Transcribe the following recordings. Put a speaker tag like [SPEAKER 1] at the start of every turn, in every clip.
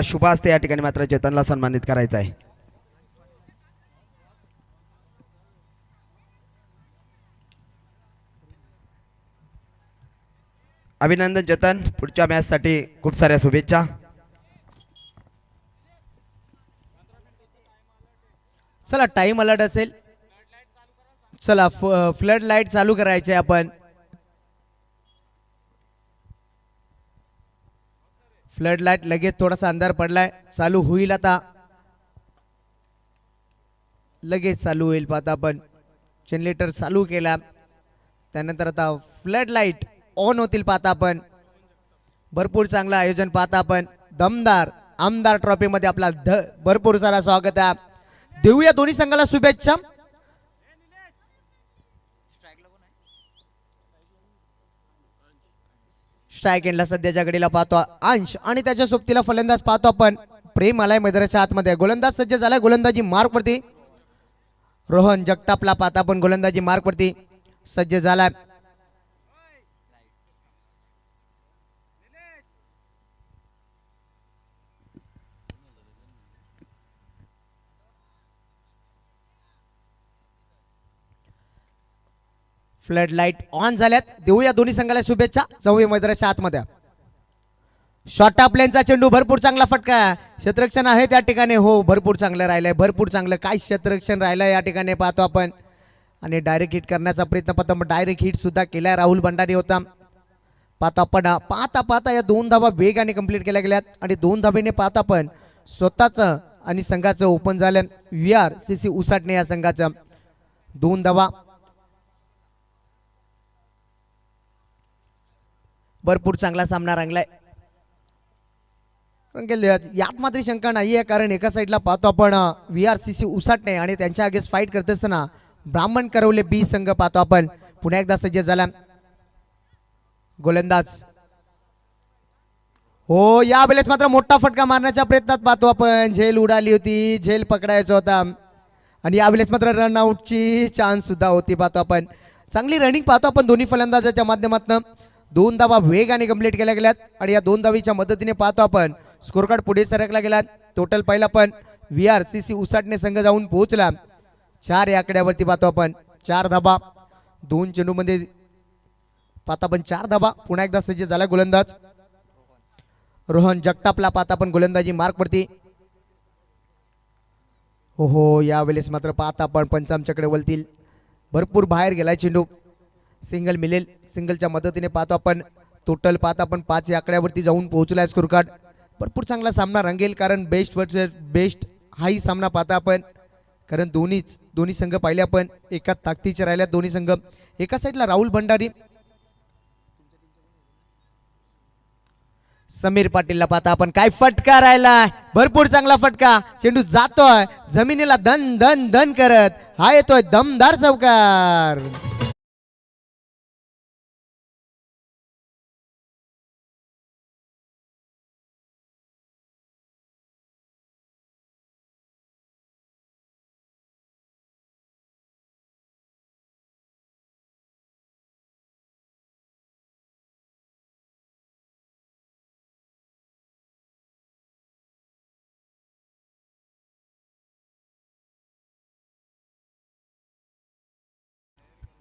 [SPEAKER 1] शुभ असते या ठिकाणी मात्र चेतनला सन्मानित करायचं आहे. अभिनंदन चेतन, पुढच्या मॅच साठी खूप साऱ्या शुभेच्छा.
[SPEAKER 2] चला टाइम अलर्ट असेल, चला फ्लड लाईट चालू करायचे आपण. फ्लड लाईट लगेच थोडासा अंधार पडलाय, चालू होईल आता, लगेच चालू होईल. पाहता आपण जनरेटर चालू केला त्यानंतर आता फ्लड लाईट ऑन होतील. पाहता आपण भरपूर चांगलं आयोजन. पाहता आपण दमदार आमदार ट्रॉफी मध्ये आपला भरपूर सारा स्वागत आहे. देऊया दोन्ही संघाला शुभेच्छा. स्ट्राईक एंडला सध्याच्या घडीला पाहतो अंश आणि त्याच्या सोबतीला फलंदाज पाहतो आपण प्रेम आलाय मैदानाच्या आतमध्ये. गोलंदाज सज्ज झालाय, गोलंदाजी मार्क वरती. रोहन जगतापला पाहता आपण गोलंदाजी मार्क वरती सज्ज झालाय. फ्लड लाईट ऑन झाल्यात. देऊया दोन्ही संघाला शुभेच्छा. जाऊया मैदानाच्या आतमध्ये. शॉर्ट ऑफ लेनचा चेंडू, भरपूर चांगला फटका. क्षेत्ररक्षण आहे त्या ठिकाणी, हो भरपूर चांगलं राहिलंय, भरपूर चांगलं. काय क्षेत्ररक्षण राहिलंय या ठिकाणी पाहतो आपण. आणि डायरेक्ट हिट करण्याचा प्रयत्न पाहतो, डायरेक्ट हिट सुद्धा केलाय राहुल भंडारी होता. पाहतो आपण पाहता पाहता या 2 धावा वेगाने कंप्लीट केल्या गेल्यात आणि 2 धावेने पाहता आपण स्वतःच आणि संघाचं ओपन झालं. VRCC उसाटणे या संघाचं 2 धावा. भरपूर चांगला सामना रंगलाय. यात मात्र शंका नाहीये, कारण एका साईडला पाहतो आपण VRCC उसाटणे आणि त्यांच्या अगेन्स्ट फाईट करत असताना ब्राह्मण करवले बी संघ पाहतो आपण पुन्हा एकदा सज्ज झाला. गोलंदाज हो, या वेळेस मात्र मोठा फटका मारण्याच्या प्रयत्नात पाहतो आपण. झेल उडाली होती, झेल पकडायचा होता आणि या वेळेस मात्र रनआउटची चान्स सुद्धा होती. पाहतो आपण चांगली रनिंग पाहतो आपण दोन्ही फलंदाजाच्या माध्यमातून. 2 धावा वेगाने कंप्लीट केल्या गेल्यात आणि या 2 धावीच्या मदतीने पाहतो आपण स्कोर कार्ड पुढे सरकला गेला. टोटल पहिला पण VRCC उसाटणे संघ जाऊन पोहोचला 4 या आकड्यावरती. पाहतो आपण 4 धाबा 2 चेंडूमध्ये पाहता आपण 4 धाबा. पुन्हा एकदा सज्ज झाला गोलंदाज रोहन जगतापला. पाहता आपण गोलंदाजी मार्क वरती. हो यावेळेस मात्र पाहता आपण पंचामच्याकडे वळतील. भरपूर बाहेर गेलाय चेंडू, सिंगल मिळेल. सिंगलच्या मदतीने पाहतो आपण टोटल पाहता आपण 5 या आकड्यावरती जाऊन पोहोचलाय स्कोर कार्ड. भरपूर चांगला सामना रंगेल, कारण बेस्ट वर्सेस बेस्ट हाही सामना पाहता आपण, कारण दोन्ही संघ पाहिले आपण एका ताकदीचे राहिल्यात दोन्ही संघ. एका साईडला राहुल भंडारी, समीर पाटीलला पाहता आपण काय फटका राहिलाय, भरपूर चांगला फटका. चेंडू जातोय जमिनीला धन धन धन करत, हा येतोय दमदार चौकार.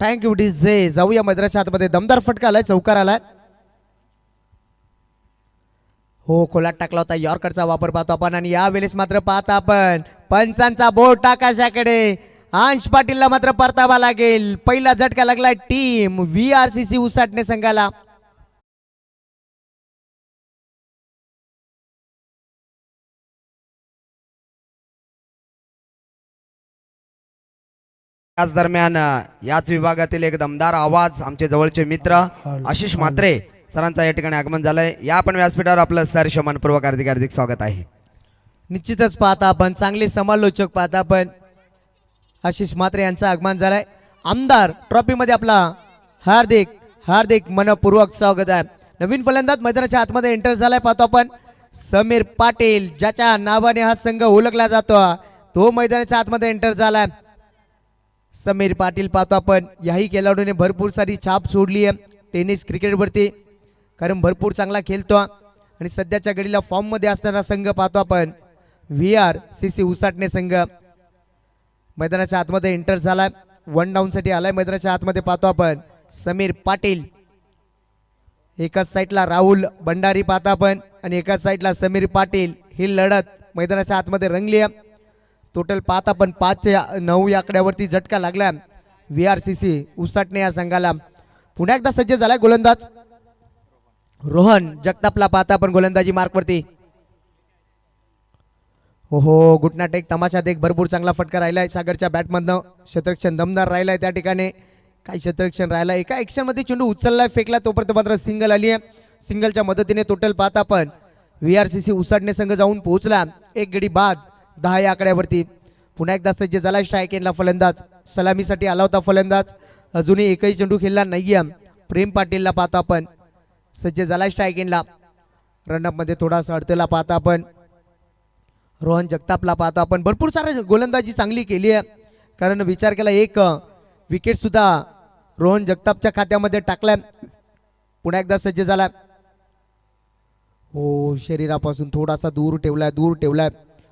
[SPEAKER 2] Thank you DJ. जाऊया मैदानाच्या आतमध्ये. दमदार फटका आलाय, चौकार आलाय. हो खोलात टाकला होता, यॉर्करचा वापर पाहतो आपण आणि या वेळेस मात्र पाहता आपण पंचांचा बोट आकाशाकडे. अंश पाटीलला मात्र परतावा लागेल. पहिला झटका लागलाय टीम VRCC उसाटणे संघाला.
[SPEAKER 1] याच दरम्यान याच विभागातील एक दमदार आवाज आमचे जवळचे मित्र आशिष म्हात्रे सरांचा या ठिकाणी आगमन झालंय. या पण व्यासपीठावर आपलं सहर्ष मनपूर्वक हार्दिक हार्दिक स्वागत आहे.
[SPEAKER 2] निश्चितच पाहता आपण चांगले समालोचक पाहता आपण आशिष म्हात्रे यांचं आगमन झालंय. आमदार ट्रॉफी मध्ये आपला हार्दिक हार्दिक मनपूर्वक स्वागत आहे. नवीन फलंदाज मैदानाच्या आतमध्ये एंटर झालाय पाहतो आपण समीर पाटील, ज्याच्या नावाने हा संघ ओळखला जातो, तो मैदानाच्या आतमध्ये एंटर झालाय. समीर पाटील पाहतो आपण याही खेळाडूने भरपूर सारी छाप सोडली आहे टेनिस क्रिकेटवरती, कारण भरपूर चांगला खेळतो. आणि सध्याच्या घडीला फॉर्म मध्ये असणारा संघ पाहतो आपण VRCC उसाटणे संघ मैदानाच्या आतमध्ये एंटर झालाय. 1 डाऊन साठी आलाय. मैदानाच्या आतमध्ये पाहतो आपण समीर पाटील, एकाच साईडला राहुल भंडारी पाहता आपण आणि एकाच साईडला समीर पाटील. ही लढत मैदानाच्या आतमध्ये रंगली आहे. टोटल पाहता आपण 5 ते 9 या आकड्यावरती झटका लागला VRCC उसाटणे या संघाला. पुन्हा एकदा सज्ज झालाय गोलंदाज रोहन जगतापला पाहता आपण गोलंदाजी मार्कवरती. हो गुटनाट एक तमाशा देख भरपूर चांगला फटका राहिलाय सागरच्या बॅटमधनं. क्षेत्ररक्षण दमदार राहिलाय त्या ठिकाणी. काही क्षेत्ररक्षण राहिला. एका ऍक्शन मध्ये चेंडू उचललाय फेकला तोपर्यंत मात्र सिंगल आली आहे. सिंगलच्या मदतीने टोटल पाहता आपण VRCC उसाटणे संघ जाऊन पोहोचला 1 गडी बाद 10 या आकड्यावरती. पुन्हा एकदा सज्ज झाला स्ट्राईक एंडला फलंदाज. सलामीसाठी आला होता फलंदाज. अजूनही एकही चेंडू खेळला नाहीये. प्रेम पाटीलला पाहतो आपण सज्ज झाला स्ट्राईक एंडला. रनअप मध्ये थोडासा अडथळा पाहता आपण रोहन जगतापला पाहतो आपण. भरपूर सारे गोलंदाजी चांगली केली आहे कारण विचार केला एक विकेट सुद्धा रोहन जगतापच्या खात्यामध्ये टाकलाय. पुन्हा एकदा सज्ज झाला. हो शरीरापासून थोडासा दूर ठेवलाय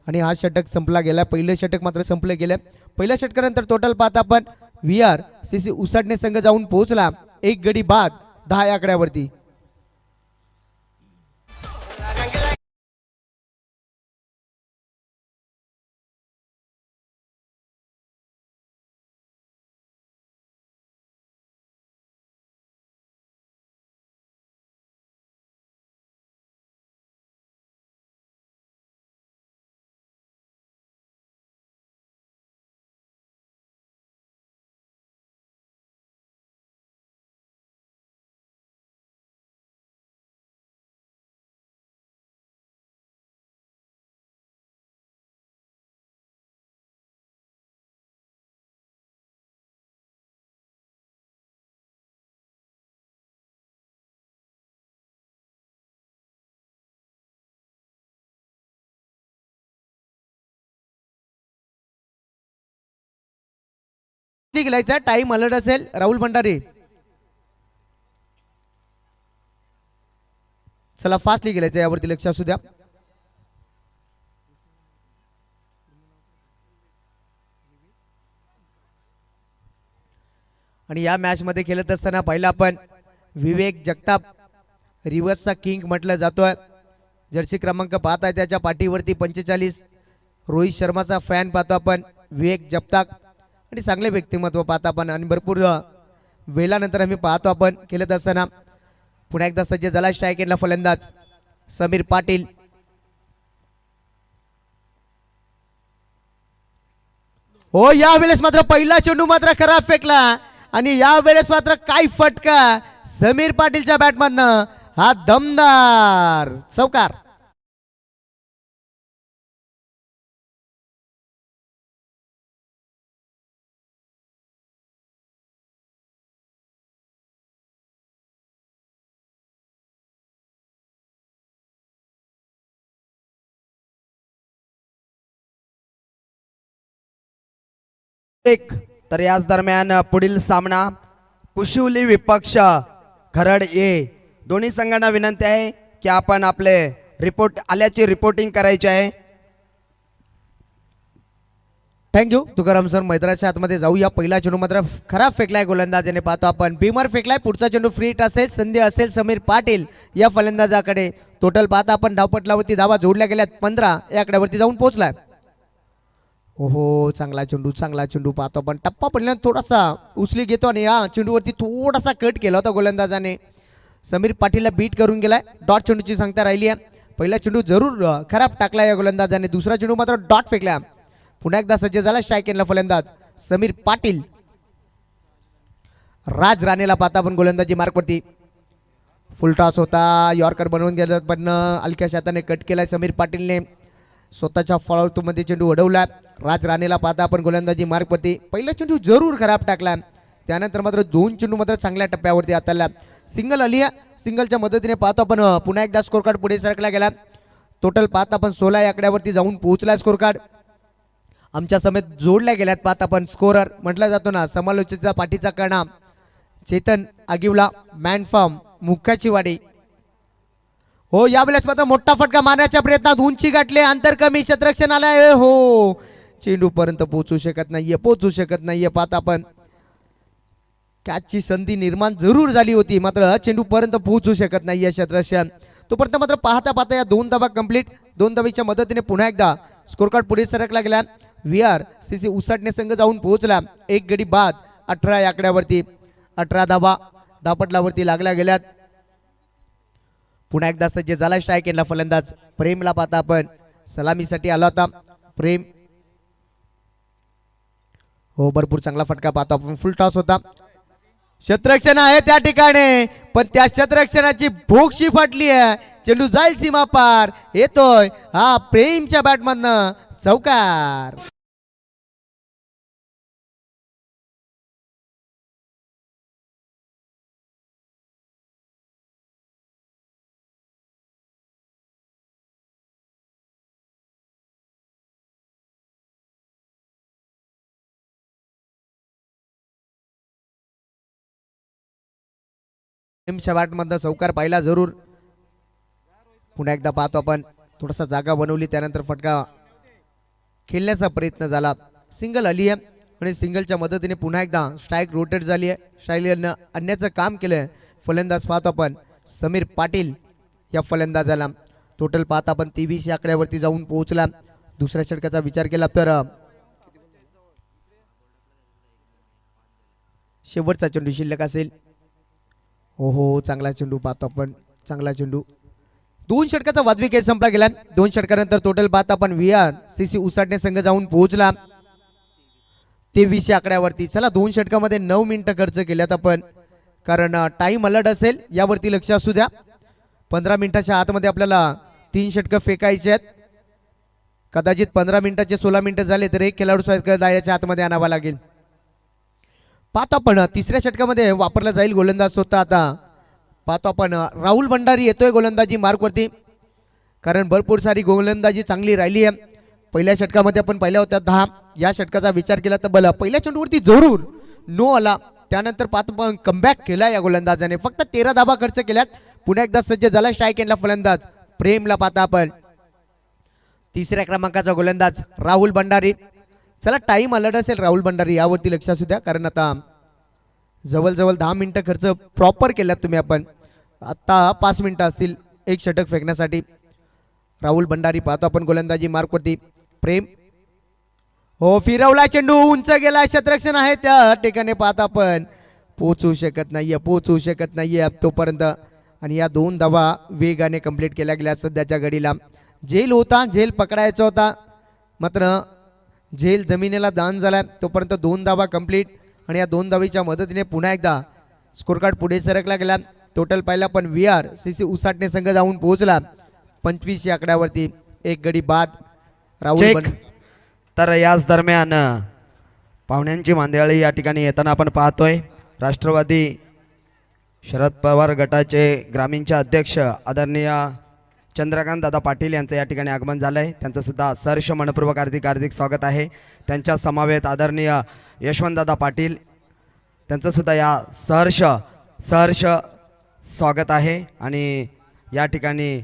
[SPEAKER 2] आणि हा षटक संपला गेला. पहिलं षटक मात्र संपलं गेलं. पहिल्या षटकानंतर टोटल पाहता आपण VRCC उसाटणे संघ जाऊन पोहोचला 1 गडी बाद 10 या आकड्यावरती. गेलायचा टाइम अलर्ट असेल राहुल भंडारी. चला फास्टली गेलायचं यावरती लक्ष असू द्या. आणि या मॅच मध्ये खेळत असताना पहिला आपण विवेक जगताप रिव्हर्सचा किंग म्हटलं जातोय. जर्सी क्रमांक पाहताय त्याच्या पाठीवरती 45. रोहित शर्माचा फॅन पाहतो आपण विवेक जगताप आणि चांगले व्यक्तिमत्व पाहता आपण आणि भरपूर वेळानंतर आम्ही पाहतो आपण खेळत असताना. पुन्हा एकदा सज्ज झाला स्ट्राईक एंडला फलंदाज समीर पाटील. हो यावेळेस मात्र पहिला चेंडू मात्र खराब फेकला आणि यावेळेस मात्र काय फटका समीर पाटीलच्या बॅटमधनं. हा दमदार चौकार.
[SPEAKER 1] तर याच दरम्यान पुढील सामना कुशिवली विपक्ष खरड ए. दोन्ही संघांना विनंती आहे की आपण आपले रिपोर्ट आल्याची रिपोर्टिंग करायची आहे.
[SPEAKER 2] Thank you Tukaram sir. मैदानाच्या आतमध्ये जाऊया. पहिला चेंडू मात्र खराब फेकलाय गोलंदाजाने पाहतो आपण. बीमर फेकलाय. पुढचा चेंडू फ्री हिट असेल. संधी असेल समीर पाटील या फलंदाजाकडे. टोटल पाहता आपण धावपटलावरती धावा जोडल्या गेल्यात 15 या आकड्यावरती जाऊन पोहोचलाय. ओहो चांगला चेंडू पाहतो आपण. टप्पा पडल्यानं थोडासा उचली घेतो आणि या चेंडूवरती थोडासा कट केला होता गोलंदाजाने. समीर पाटीलला बीट करून गेलाय. डॉट चेंडूची संख्या राहिली आहे. पहिला चेंडू जरूर खराब टाकला या गोलंदाजाने. दुसरा चेंडू मात्र डॉट फेकला. पुन्हा एकदा सज्ज झाला स्ट्राईक एंडला फलंदाज समीर पाटील. राज राणेला पाहता आपण गोलंदाजी मार्कवरती. फुल टॉस होता. यॉर्कर बनवून गेला पण हलक्या हाताने कट केलाय समीर पाटीलने. स्वतःच्या फॉलोअरमध्ये चेंडू अडवला. राज राणेला पाहता आपण गोलंदाजी मार्कवरती. पहिला चेंडू जरूर खराब टाकला. त्यानंतर मात्र 2 चेंडू मात्र चांगल्या टप्प्यावरती हाताळला. सिंगल आली आहे. सिंगलच्या मदतीने पाहतो आपण पुन्हा एकदा स्कोर कार्ड पुढे सरकला गेला. टोटल पाहता आपण 16 या आकड्यावरती जाऊन पोहोचला स्कोर कार्ड. आमच्या समेत जोडल्या गेल्यात पाहता आपण स्कोरर म्हटला जातो ना समालोचनाचा पाठीचा कणा चेतन आगिवला मॅन फॉर्म मुख्याची वाडी. हो यावेळेस मात्र मोठा फटका मारण्याच्या प्रयत्नात उंची गाठले, अंतर कमी, क्षेत्ररक्षण आलाय हो, चेंडू पर्यंत पोहोचू शकत नाहीये पाहता आपण कॅचची संधी निर्माण जरूर झाली होती, मात्र चेंडू पर्यंत पोहोचू शकत नाहीये क्षेत्ररक्षण. तोपर्यंत मात्र पाहता पाहता या 2 धावा कंप्लीट. 2 धावीच्या मदतीने पुन्हा एकदा स्कोर कार्ड पुढे सरकला गेला. VRCC उसाटणे संघ जाऊन पोहोचला. एक गडी बाद 18 या आकड्यावरती. 18 धावा धापटलावरती लागल्या गेल्यात. पुन्हा एकदा सज्ज झाला स्ट्राईक एंडला फलंदाज प्रेमला पाहता आपण सलामीसाठी आला होता प्रेम. हो भरपूर चांगला फटका पाहतो आपण, फुल टॉस होता. क्षेत्ररक्षण आहे त्या ठिकाणी, पण त्या क्षेत्ररक्षणाची भोगशी फाटली आहे. चेंडू जाईल सीमा पार, येतोय हा प्रेमच्या बॅटमधनं चौकार. प्रेमच्या बॅटमधनं चौकार पाहिला जरूर. पुन्हा एकदा पाहतो आपण, थोडासा जागा बनवली, त्यानंतर फटका खेळण्याचा प्रयत्न झाला. सिंगल आली आहे आणि सिंगलच्या मदतीने पुन्हा एकदा स्ट्राईक रोटेट झाली आहे. स्ट्राईकनं आणण्याचं काम केलंय फलंदाज पाहतो आपण समीर पाटील या फलंदाजाला. टोटल पाहता आपण 23 या आकड्यावरती जाऊन पोहोचला. दुसऱ्या षटकाचा विचार केला तर शेवटचा चेंडू शिल्लक असेल. हो चांगला चेंडू पाहतो आपण, चांगला चेंडू. 2 षटकाचा वाजवी खेळ संपला गेला. 2 षटकानंतर टोटल पाहता आपण VRCC उसाटणे संघ जाऊन पोहोचला 23 या आकड्यावरती. चला 2 षटकामध्ये 9 मिनिटं खर्च केल्यात आपण, कारण टाइम अलर्ट असेल यावरती लक्ष असू द्या. 15 मिनिटाच्या आतमध्ये आपल्याला 3 षटकं फेकायचे आहेत. कदाचित 15 मिनिटाचे 16 मिनिटं झाले तर एक खेळाडू दायाच्या आतमध्ये आणावा लागेल. पाहतो आपण तिसऱ्या षटकामध्ये वापरला जाईल गोलंदाज स्वतः. आता पाहतो आपण राहुल भंडारी येतोय गोलंदाजी मार्कवरती, कारण भरपूर सारी गोलंदाजी चांगली राहिली आहे. पहिल्या षटकामध्ये आपण पाहिल्या होत्या 10. या षटकाचा विचार केला तर बला पहिल्या चेंडूवरती जरूर नो आला, त्यानंतर पाहतो आपण कमबॅक केला या गोलंदाजाने. फक्त 13 धावा खर्च केल्यात. पुन्हा एकदा सज्ज झाला स्ट्राईक एंडला फलंदाज प्रेमला पाहता आपण तिसऱ्या क्रमांकाचा गोलंदाज राहुल भंडारी. चला टाइम अलर्ट असेल राहुल भंडारी यावरती लक्ष असू द्या, कारण आता जवळजवळ 10 मिनिटं खर्च प्रॉपर केल्यात तुम्ही आपण. आता 5 मिनिटं असतील एक षटक फेकण्यासाठी. राहुल भंडारी पाहतो आपण गोलंदाजी मार्कवरती प्रेम. हो फिरवला चेंडू, उंच गेला, क्षेत्ररक्षण आहे त्या ठिकाणी पाहता आपण पोहोचू शकत नाहीये तोपर्यंत. आणि या 2 धावा वेगाने कंप्लीट केल्या गेल्या सध्याच्या घडीला. झेल होता, झेल पकडायचा होता, मात्र झेल जमिनीला दान झाला. तोपर्यंत 2 धावा कंप्लीट आणि या 2 धावीच्या मदतीने पुन्हा एकदा स्कोर कार्ड पुढे सरकला गेला. टोटल पाहिला पण VRCC उसाटणे संघ जाऊन पोहोचला 25 या आकड्यावरती. एक गडी बाद राहुल.
[SPEAKER 1] तर याच दरम्यान पाहुण्यांची मांदियाळी या ठिकाणी येताना आपण पाहतोय. राष्ट्रवादी शरद पवार गटाचे ग्रामीणचे अध्यक्ष आदरणीय चंद्रकांत दादा पाटील यांचं या ठिकाणी आगमन झालं आहे. त्यांचं सुद्धा सहर्ष मनपूर्वक हार्दिक स्वागत आहे. त्यांच्या समवेत आदरणीय यशवंतदादा पाटील, त्यांचं सुद्धा या सहर्ष स्वागत आहे. आणि या ठिकाणी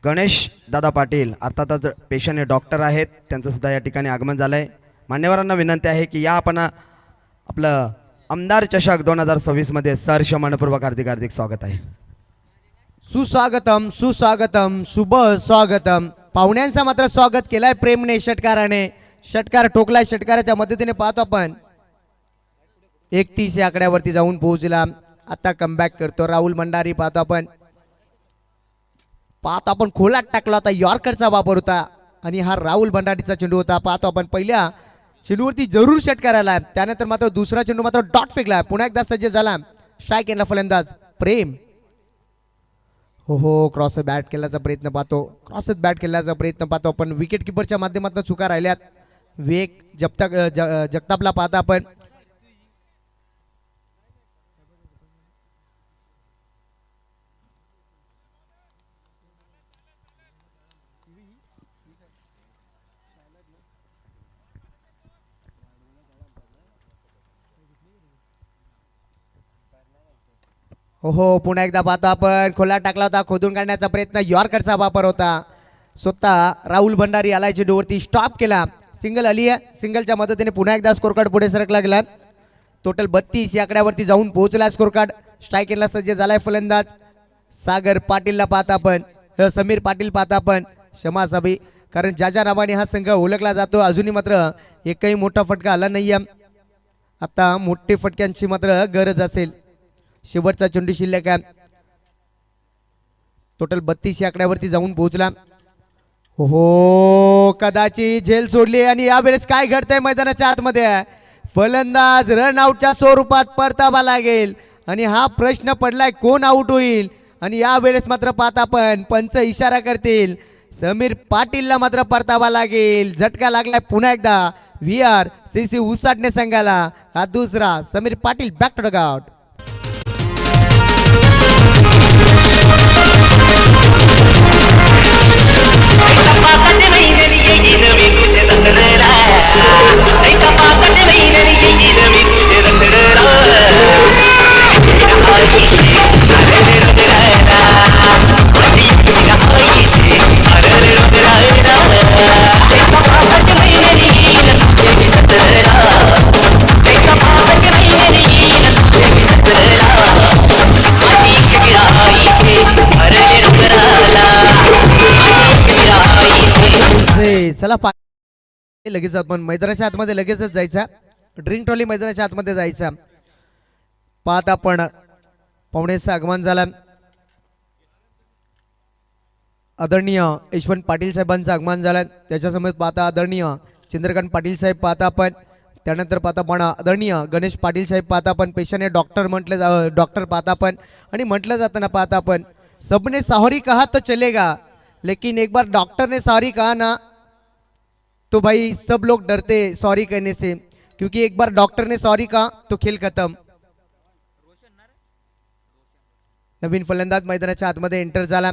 [SPEAKER 1] गणेश दादा पाटील अर्थातच पेशंट हे डॉक्टर आहेत, त्यांचं सुद्धा या ठिकाणी आगमन झालं आहे. मान्यवरांना विनंती आहे की या आपण आपलं आमदार चषक 2026 मध्ये सहर्ष मनपूर्वक हार्दिक स्वागत आहे.
[SPEAKER 2] सुस्वागतम सुस्वागतम शुभ स्वागतम. पाहुण्यांचा मात्र स्वागत केलाय प्रेमने षटकाराने. षटकार ठोकलाय, षटकाराच्या मदतीने पाहतो आपण 31 या आकड्यावरती जाऊन पोहोचला. आता कमबॅक करतो राहुल भंडारी. पाहतो आपण खोलात टाकला होता, यॉर्करचा वापर होता आणि हा राहुल भंडारीचा चेंडू होता. पाहतो आपण पहिल्या चेंडूवरती जरूर षटकार आला, त्यानंतर मात्र दुसरा चेंडू मात्र डॉट फेकला. पुन्हा एकदा सज्ज झाला स्ट्राईक एंडला फलंदाज प्रेम. हो क्रॉस बॅट केल्याचा प्रयत्न पाहतो आपण. विकेट किपरच्या माध्यमातून चुका राहिल्यात. वेग जगतापला पाहता आपण. हो पुन्हा एकदा पाहतो आपण खोला टाकला होता खोदून काढण्याचा प्रयत्न यॉर्करचा वापर होता स्वतः राहुल भंडारी आलाय चेंडूवरती स्टॉप केला सिंगल आली आहे सिंगलच्या मदतीने पुन्हा एकदा स्कोर कार्ड पुढे सरकला गेला टोटल 32 या आकड्यावरती जाऊन पोहोचला स्कोर कार्ड स्ट्रायकिंगला सज्ज झालाय फलंदाज सागर पाटीलला पाहता आपण समीर पाटील पाहता आपण क्षमा असावी कारण ज्या नावाने हा संघ ओळखला जातो अजूनही मात्र एकही मोठा फटका आला नाही आता मोठे फटक्यांची मात्र गरज असेल शेवटचा चेंडू शिल्लक आहे टोटल 32 या आकड्यावरती जाऊन पोहोचला हो कदाचित झेल सोडली आणि यावेळेस काय घडतंय मैदानाच्या आतमध्ये फलंदाज रन आउटच्या स्वरूपात परतावा लागेल आणि हा प्रश्न पडलाय कोण आउट होईल आणि यावेळेस मात्र पाहता आपण पंच इशारा करतील समीर पाटीलला मात्र परतावा लागेल झटका लागलाय पुन्हा एकदा VRCC उसाटणे संघाला हा दुसरा Sameer Patil back to the out चला लगेच आपण मैदानाच्या आतमध्ये लगेचच जायचा ड्रिंक ट्रॉली मैदानाच्या आतमध्ये जायचा पाहत आपण पाहुणेचं आगमन झालं आदरणीय यशवंत पाटील साहेबांचं आगमन झालं त्याच्यासमोर पाहता आदरणीय चंद्रकांत पाटील साहेब पाहता आपण त्यानंतर पाहता आपण आदरणीय गणेश पाटील साहेब पाहता आपण पेशाने डॉक्टर डॉक्टर पाहता आपण आणि म्हटलं जातं ना पाहता आपण सबने सॉरी कहा तो चलेगा लेकिन एक बार डॉक्टर ने सॉरी कहा ना तो भाई सब लोग डरते सॉरी कहने से क्योंकि एक बार डॉक्टर ने सॉरी कहा तो खेल खत्म नवीन फलंदाज मैदानाच्या आतमध्ये एंटर झाला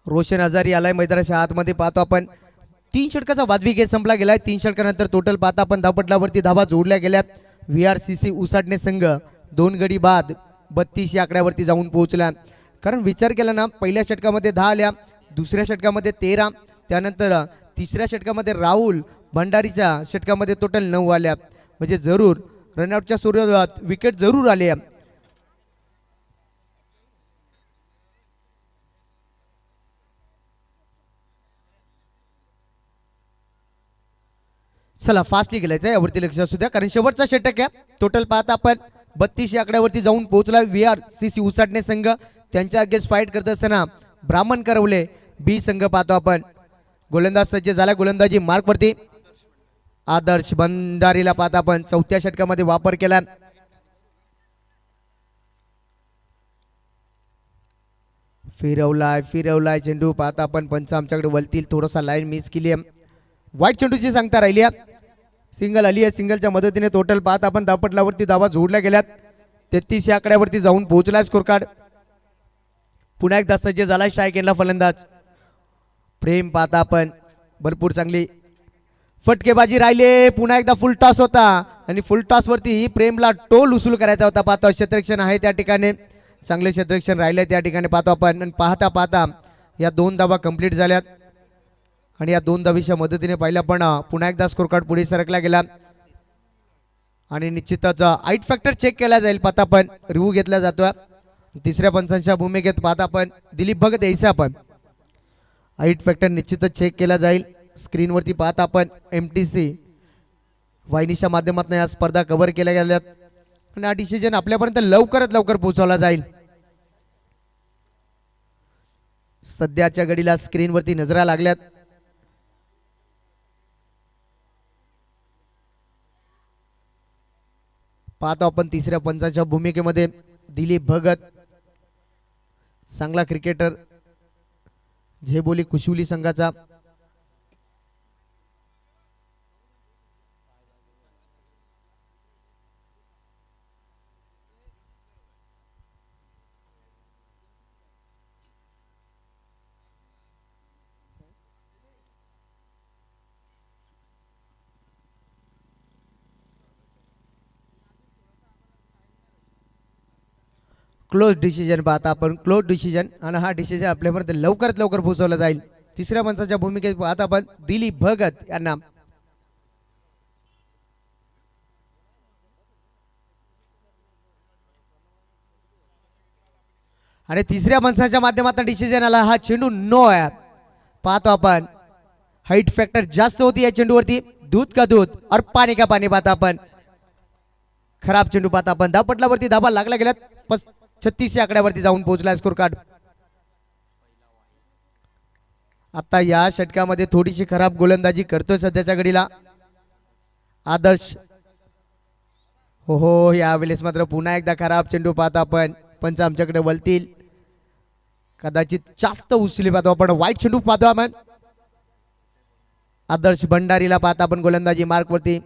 [SPEAKER 2] रोशन आजारी आलाय मैदानाच्या आतमध्ये पाहतो आपण 3 षटकाचा वाजवी खेळ संपला गेलाय 3 षटकानंतर टोटल पाहता आपण धावपटलावरती धावा जोडल्या गेल्यात VRCC उसाटणे संघ 2 गडी बाद 32 या आकड्यावरती जाऊन पोहोचला कारण विचार केला ना पहिल्या षटकामध्ये 10 आल्या दुसऱ्या षटकामध्ये 13 त्यानंतर तिसऱ्या षटकामध्ये राहुल भंडारीच्या षटकामध्ये टोटल 9 आल्या म्हणजे जरूर रनआउटच्या स्वरूपात विकेट जरूर आले चला फास्टली गेलायचं यावरती लक्ष असू द्या कारण शेवटचा षटक आहे टोटल पाहता आपण 32 या आकड्यावरती जाऊन पोहोचला VRCC उसाटणे संघ त्यांच्या अगेन्स्ट फाईट करत असताना ब्राह्मण करवले बी संघ पाहतो आपण गोलंदाज सज्ज झाला गोलंदाजी मार्कवरती आदर्श भंडारीला पाहता आपण चौथ्या षटकामध्ये वापर केला फिरवलाय चेंडू पाहता आपण पंच आमच्याकडे वळतील थोडासा लाईन मिस केली आहे वाईट चेंडूची सांगता राहिली सिंगल आली आहे सिंगलच्या मदतीने टोटल पाहता आपण धावपटलावरती धावा जोडल्या गेल्यात 33 या आकड्यावरती जाऊन पोहोचला स्कोर कार्ड पुन्हा एकदा सज्ज झाला स्ट्रायकिंगला फलंदाज प्रेम पाहता आपण भरपूर चांगली फटकेबाजी राहिले पुन्हा एकदा फुल टॉस होता आणि फुल टॉस वरती प्रेमला टोल उसूल करायचा होता पाहतो क्षेत्ररक्षण आहे त्या ठिकाणी चांगले क्षेत्ररक्षण राहिले त्या ठिकाणी पाहतो आपण आणि पाहता या 2 धावा कंप्लीट झाल्यात आणि या 2 धावीच्या मदतीने पाहिला पण पुन्हा एकदा स्कोर कार्ड पुढे सरकला गेला आणि निश्चितच आईट फॅक्टर चेक केला जाईल पाहता आपण रिव्ह्यू घेतला जातो तिसऱ्या पंचांच्या भूमिकेत पाहता आपण दिलीप भगत यायचं आपण आईट फॅक्टर निश्चितच चेक केला जाईल स्क्रीनवरती पाहता आपण MTC वाहिनीच्या माध्यमातून या स्पर्धा कव्हर केल्या गेल्यात आणि हा डिसिजन आपल्यापर्यंत लवकरात लवकर पोहोचवला जाईल सध्याच्या घडीला स्क्रीनवरती नजरा लागल्यात पाहतो आपण तिसऱ्या पंचाच्या भूमिकेमध्ये दिलीप भगत चांगला क्रिकेटर झेबोली कुशिवली संघाचा क्लोज डिसिजन पाहता आपण, क्लोज डिसिजन, आणि हा डिसिजन आपल्यापर्यंत लवकरात लवकर पोहोचवला जाईल. तिसऱ्या पंचाच्या भूमिकेत पाहता आपण दिलीप भगत यांना. आणि तिसऱ्या पंचाच्या माध्यमातून डिसिजन आला. हा चेंडू नो आहे. पाहतो आपण हाईट फॅक्टर जास्त होती या चेंडूवरती. दूध का दूध और पाणी का पाणी पाहता आपण. खराब चेंडू पाहता आपण. धावपटलावरती धाबा लागला गेल्यात 36 या आकड्यावरती जाऊन पोहोचला स्कोर कार्ड. आता या षटकामध्ये थोडीशी खराब गोलंदाजी करतोय सध्याच्या घडीला आदर्श. हो यावेळेस मात्र पुन्हा एकदा खराब चेंडू पाहता आपण. पंच आमच्याकडे वळतील. कदाचित जास्त उचली पाहतो आपण. वाईट चेंडू पाहतो आपण. आदर्श भंडारीला पाहता आपण गोलंदाजी मार्कवरती.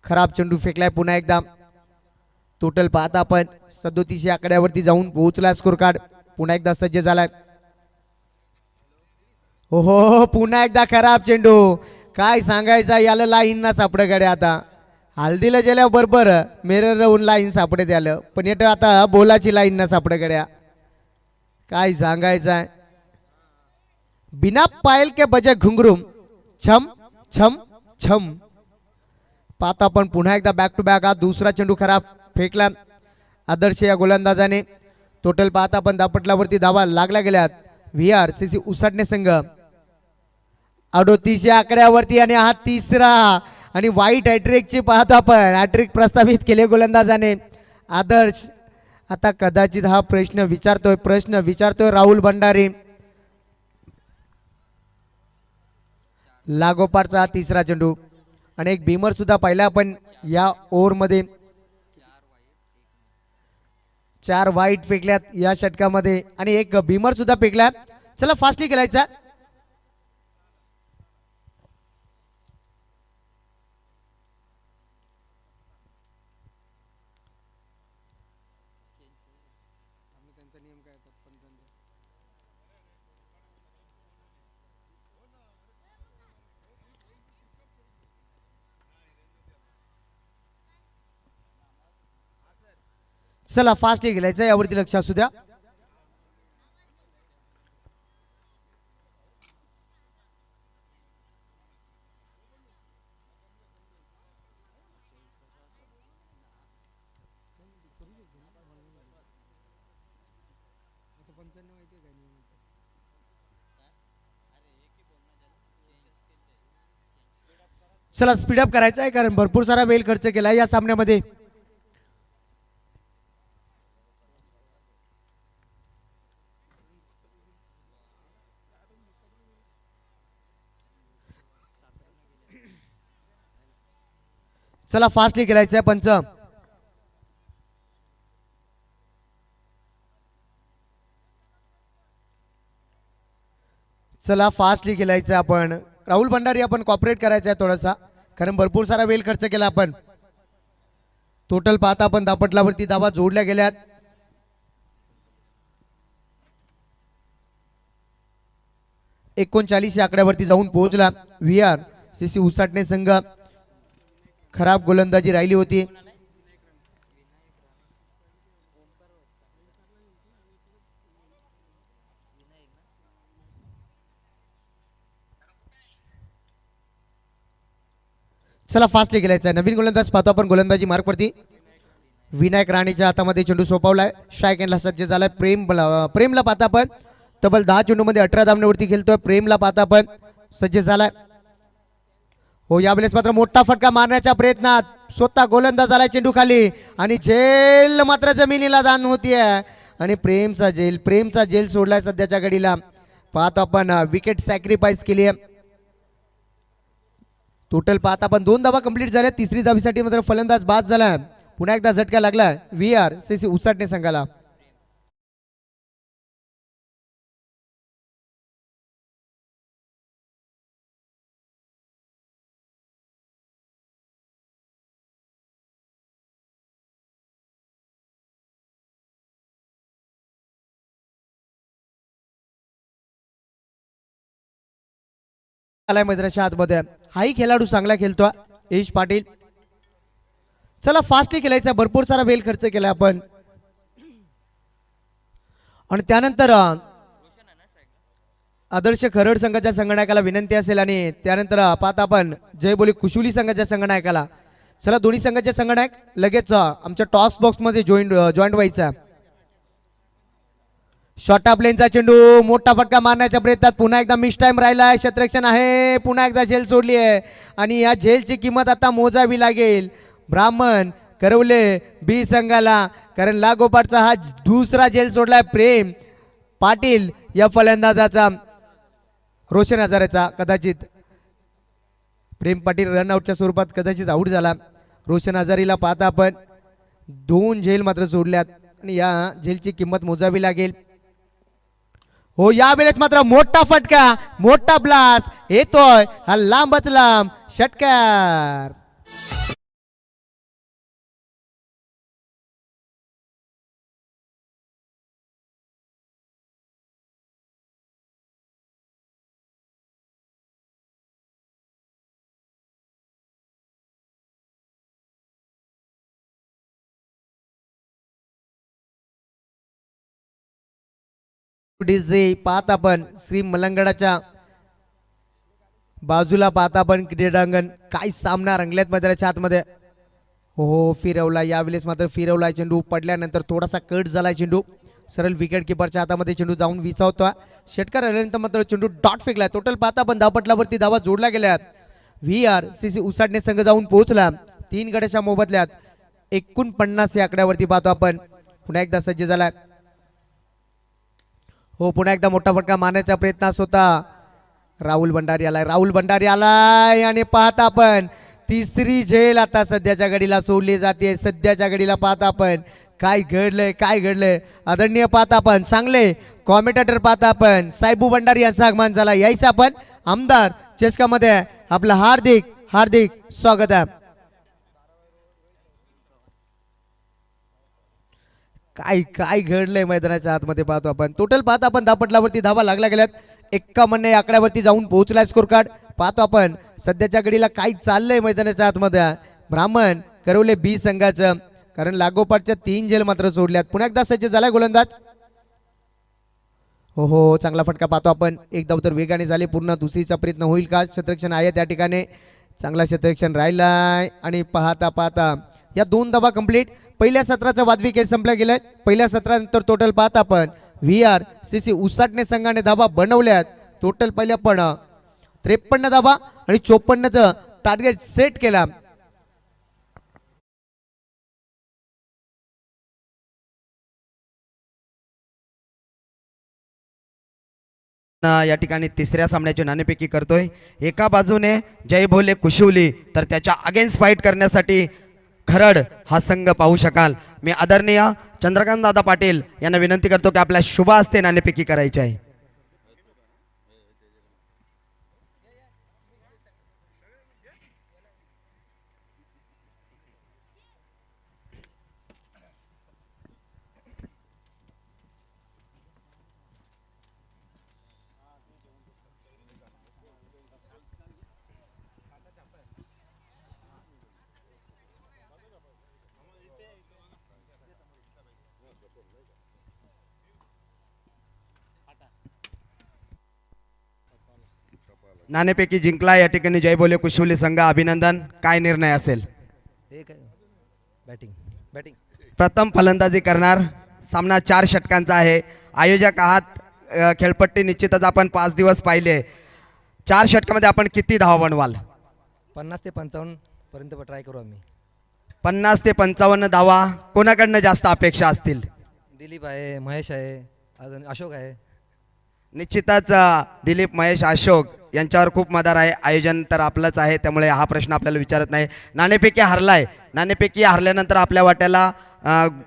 [SPEAKER 2] खराब चेंडू फेकलाय पुन्हा एकदा. टोटल पाहता आपण 37 आकड्यावरती जाऊन पोहोचला स्कोर कार्ड. पुन्हा एकदा सज्ज झालाय. हो पुन्हा एकदा खराब चेंडू. काय सांगायचा, याला लाईन ना सापडे गड्या. आता हल्दीला गेल्या बरोबर मेरर राहून लाईन सापडे द्यालं, पण येतं आता बोलाची लाईन ना सापडे गड्या. काय सांगायचं आहे. बिना पायल के बजे घुंगरूम छम छम छम. पाहता आपण पुन्हा एकदा बॅक टू बॅक. हा दुसरा चेंडू खराब फेकला आदर्श या गोलंदाजाने. टोटल पाहता आपण दापटलावरती धावा लागल्या गेल्यात. VRCC उसाटणे संघ 38 या आकड्यावरती. आणि हा तिसरा आणि वाईट हॅट्रिकची पाहतो आपण. हॅट्रिक प्रस्तावित केले गोलंदाजाने आदर्श. आता कदाचित हा प्रश्न विचारतोय राहुल भंडारी. लागोपाठचा हा तिसरा चेंडू. आणि एक भीमर सुद्धा पाहिला आपण या ओव्हरमध्ये. 4 वाईट फेकल्यात या षटकामध्ये आणि एक भीमर सुद्धा फेकला. चला फास्टली खेळायचा. चला फास्ट गेलायचं, यावरती लक्ष असू द्या. चला स्पीडअप करायचं आहे, कारण भरपूर सारा वेळ खर्च केला या सामन्यामध्ये. चला फास्टली खेळायचं आहे पंच. चला फास्टली खेळायचं आहे आपण. राहुल भंडारी आपण कॉपरेट करायचं आहे थोडासा, कारण भरपूर सारा वेळ खर्च केला आपण. टोटल पाहता आपण दापटलावरती धावा जोडल्या गेल्यात. एकोणचाळीस या आकड्यावरती जाऊन पोहोचला VRCC उसाटणे संघ. खराब गोलंदाजी राहिली होती. चला फास्टली खेळायचं आहे. नवीन गोलंदाज पाहतो आपण गोलंदाजी मार्कवरती. विनायक राणेच्या हातामध्ये चेंडू सोपवलाय. स्ट्राईकला सज्ज झालाय. प्रेमला पाहता आपण. तब्बल 10 चेंडूमध्ये 18 धावण्यावरती खेळतोय. प्रेमला पाहता आपण सज्ज झालाय. हो यावेळेस मात्र मोठा फटका मारण्याच्या प्रयत्नात स्वतः गोलंदाज झालाय चेंडू खाली, आणि झेल मात्र जमिनीला जाण होतीये. आणि प्रेमचा झेल सोडलाय सध्याच्या घडीला. पाहतो आपण विकेट सॅक्रिफाईस केली आहे. टोटल पाहता आपण 2 धावा कंप्लीट झाल्या. तिसरी धावीसाठी मात्र फलंदाज बाद झाला. पुन्हा एकदा झटका लागला VRCC उसाटणे संघाला. मैदानाच्या आतमध्ये हाही खेळाडू चांगला खेळतो यश पाटील. चला फास्टली खेळायचा. भरपूर सारा वेळ खर्च केला आपण. आणि त्यानंतर आदर्श खरड संघाच्या संगणकाला विनंती असेल आणि त्यानंतर पाहता आपण जय बोली कुशुली संघाच्या संगणकाला. चला दोन्ही संघाचे संगणक लगेच आमच्या टॉस बॉक्समध्ये जॉईंट व्हायचा. शॉर्ट ऑफ लेनचा चेंडू मोठा फटका मारण्याच्या प्रयत्नात पुन्हा एकदा मिस टाइम राहिलाय. क्षेत्ररक्षण आहे, पुन्हा एकदा झेल सोडली आहे आणि या झेलची किंमत आता मोजावी लागेल ब्राह्मण करवले बी संघाला, कारण लागोपाठचा हा दुसरा झेल सोडलाय प्रेम पाटील या फलंदाजाचा. रोशन हजारेचा कदाचित प्रेम पाटील रनआउटच्या स्वरूपात कदाचित आऊट झाला. रोशन हजारीला पाहता आपण 2 झेल मात्र सोडल्यात आणि या झेलची किंमत मोजावी लागेल. हो यावेळेस मात्र मोठा फटका, मोठा ब्लास्ट येतोय हा लांबच लांब षटकार. डीजे पाहत आपण श्री मलंगडाच्या बाजूला पाहता आपण क्रीडांगण. काय सामना रंगल्यात मैदानाच्या आतमध्ये. हो फिरवला यावेळेस मात्र फिरवला चेंडू पडल्यानंतर थोडासा कट झाला चेंडू सरळ विकेट किपरच्या हातामध्ये चेंडू जाऊन विसावतो. षटकार आल्यानंतर मात्र चेंडू डॉट फेकला. टोटल पाहता आपण धावपटलावरती धावा जोडल्या गेल्या. VRCC उसाडणे संघ जाऊन पोहोचला 3 गड्याच्या मोबदल्यात 49 या आकड्यावरती पाहतो आपण. पुन्हा एकदा सज्ज झाला. हो पुन्हा एकदा मोठा फटका मारण्याचा प्रयत्न होता. राहुल भंडारी आलाय आणि पाहता आपण तिसरी झेल आता सध्याच्या घडीला सोडली जाते. सध्याच्या घडीला पाहता आपण काय घडलंय आदरणीय पाहता आपण चांगले कॉमेंटेटर पाहता आपण साहेबू भंडारी यांचा आगमन झाला. यायचं आपण आमदार चषकामध्ये आपलं हार्दिक स्वागत आहे. काय घडलंय मैदानाच्या आतमध्ये पाहतो आपण. टोटल पाहता आपण धावपटलावरती धावा लागल्या गेल्यात. 51 या आकड्यावरती जाऊन पोहोचलाय स्कोर कार्ड. पाहतो आपण सध्याच्या घडीला काय चाललंय मैदानाच्या आतमध्ये. ब्राह्मण करवले बी संघाचं, कारण लागोपाठच्या 3 झेल मात्र सोडल्यात. पुन्हा एकदा सज्ज झालाय गोलंदाज. हो चांगला फटका पाहतो आपण. एक धाव तर वेगाने झाले. पूर्ण दुसरीचा प्रयत्न होईल का. क्षेत्ररक्षण आहे त्या ठिकाणी, चांगला क्षेत्ररक्षण राहिलाय आणि पाहता या 2 धावा कंप्लीट. पहिल्या सत्राचा वादवी खेळ संपला गेलाय. पहिल्या सत्रानंतर टोटल पाहता आपण VRCC उसाटणे संघाने धावा बनवल्यात. टोटल पहिल्या पण 53 धावा आणि 54चं टार्गेट सेट केला.
[SPEAKER 1] या ठिकाणी तिसऱ्या सामन्याची नाणेफेकी करतोय. एका बाजूने जय भोले कुशिवली, तर त्याच्या अगेन्स्ट फाईट करण्यासाठी खरड हा संघ पाहू शकाल. मी आदरणीय चंद्रकांत दादा पाटील यांना विनंती करतो की आपल्या शुभ हस्ते नाणेफेकी करायची आहे. नाणेफेकी जिंकला या ठिकाणी जय बोले कुशवली संघ. अभिनंदन. काय निर्णय असेल.
[SPEAKER 3] बॅटिंग
[SPEAKER 1] प्रथम फलंदाजी करणार. सामना 4 षटकांचा आहे. आयोजक आहात, खेळपट्टी निश्चितच आपण 5 दिवस पाहिले. 4 षटकामध्ये आपण किती धावा बनवाल.
[SPEAKER 3] 50 ते 55 पर्यंत ट्राय करू आम्ही.
[SPEAKER 1] 50 ते 55 धावा. कोणाकडनं जास्त अपेक्षा असतील.
[SPEAKER 3] दिलीप आहे, महेश आहे, अजून अशोक आहे.
[SPEAKER 1] निश्चितच दिलीप महेश अशोक यांच्यावर खूप मदार आहे. आयोजन तर आपलंच आहे, त्यामुळे हा प्रश्न आपल्याला विचारत नाही. नाणेफेकी हरलाय. नाणेफेकी हरल्यानंतर आपल्या वाट्याला